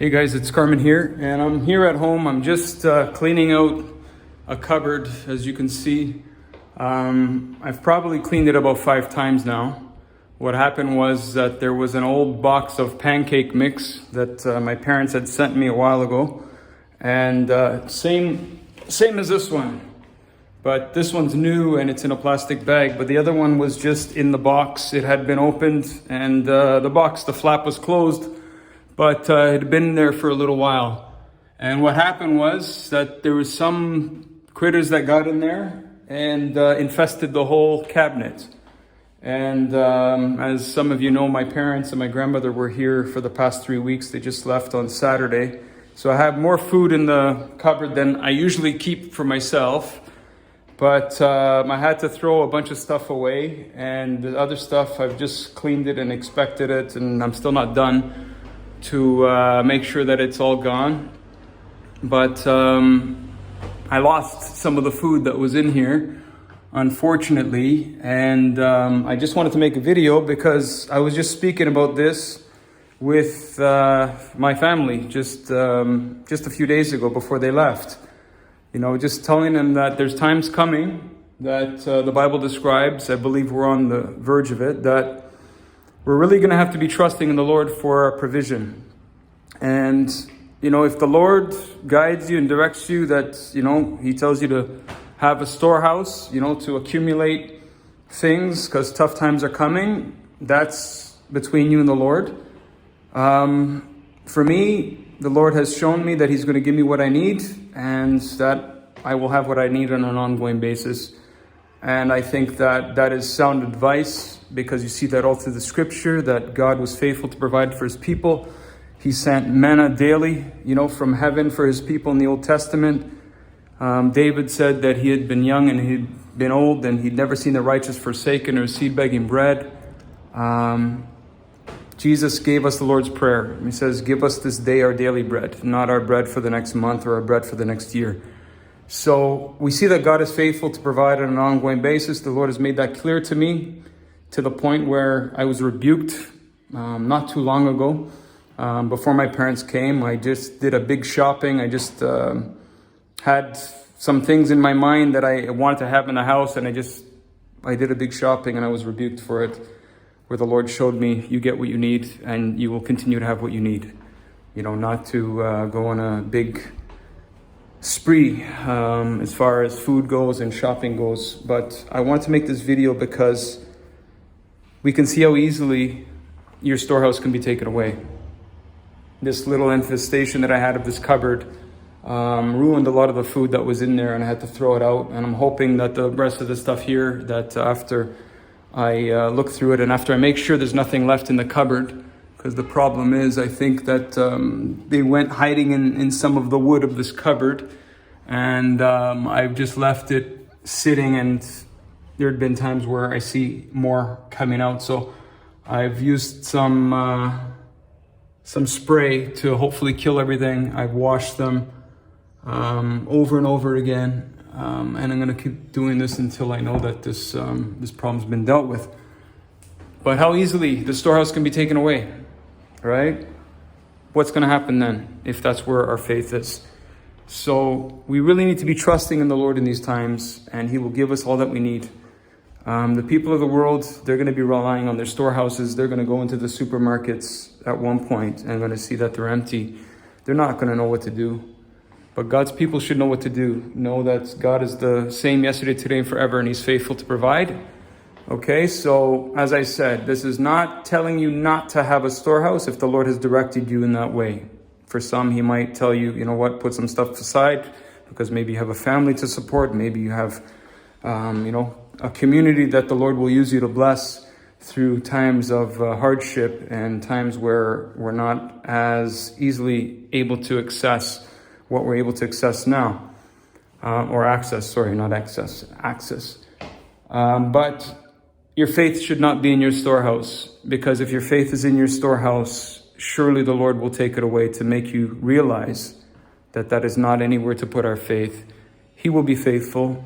Hey guys, it's Carmen here, and I'm here at home. I'm just cleaning out a cupboard, as you can see. I've probably cleaned it about 5 times now. What happened was that there was an old box of pancake mix that my parents had sent me a while ago, and same as this one, but this one's new and it's in a plastic bag. But the other one was just in the box. It had been opened, and the flap was closed. But it had been there for a little while. And what happened was that there was some critters that got in there and infested the whole cabinet. And as some of you know, my parents and my grandmother were here for the past 3 weeks. They just left on Saturday. So I have more food in the cupboard than I usually keep for myself. But I had to throw a bunch of stuff away. And the other stuff, I've just cleaned it and inspected it, and I'm still not done to make sure that it's all gone. But I lost some of the food that was in here, unfortunately, and I just wanted to make a video because I was just speaking about this with my family just a few days ago before they left. You know, just telling them that there's times coming that the Bible describes. I believe we're on the verge of it, that we're really going to have to be trusting in the Lord for our provision. And, you know, if the Lord guides you and directs you, that, you know, He tells you to have a storehouse, you know, to accumulate things because tough times are coming, that's between you and the Lord. For me, the Lord has shown me that He's going to give me what I need, and that I will have what I need on an ongoing basis. And I think that that is sound advice, because you see that all through the scripture, that God was faithful to provide for His people. He sent manna daily, you know, from heaven for His people in the Old Testament. David said that he had been young and he'd been old, and he'd never seen the righteous forsaken or seed begging bread. Jesus gave us the Lord's Prayer. He says, give us this day our daily bread, not our bread for the next month or our bread for the next year. So we see that God is faithful to provide on an ongoing basis. The Lord has made that clear to me, to the point where I was rebuked not too long ago. Before my parents came, I just did a big shopping. I just had some things in my mind that I wanted to have in the house, and I did a big shopping, and I was rebuked for it, where the Lord showed me, you get what you need and you will continue to have what you need. You know, not to go on a big spree as far as food goes and shopping goes. But I want to make this video because we can see how easily your storehouse can be taken away. This little infestation that I had of this cupboard ruined a lot of the food that was in there, and I had to throw it out. And I'm hoping that the rest of the stuff here, that after I look through it and after I make sure there's nothing left in the cupboard, because the problem is, I think that they went hiding in some of the wood of this cupboard, and I've just left it sitting, and there had been times where I see more coming out. So I've used some spray to hopefully kill everything. I've washed them over and over again, and I'm going to keep doing this until I know that this problem's been dealt with. But how easily the storehouse can be taken away, right? What's going to happen then if that's where our faith is? So we really need to be trusting in the Lord in these times, and He will give us all that we need. The people of the world, they're going to be relying on their storehouses. They're going to go into the supermarkets at one point and going to see that they're empty. They're not going to know what to do. But God's people should know what to do. Know that God is the same yesterday, today, and forever, and He's faithful to provide. Okay, so as I said, this is not telling you not to have a storehouse if the Lord has directed you in that way. For some, He might tell you, you know what, put some stuff aside, because maybe you have a family to support. Maybe you have, a community that the Lord will use you to bless through times of hardship and times where we're not as easily able to access what we're able to access now. Access. But your faith should not be in your storehouse, because if your faith is in your storehouse, surely the Lord will take it away to make you realize that that is not anywhere to put our faith. He will be faithful.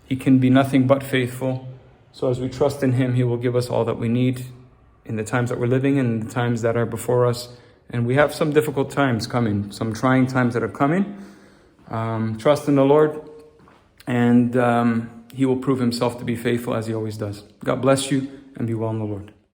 He can be nothing but faithful. So as we trust in Him, He will give us all that we need in the times that we're living in, the times that are before us, And we have some difficult times coming, some trying times that are coming. Trust in the Lord, and He will prove Himself to be faithful as He always does. God bless you, and be well in the Lord.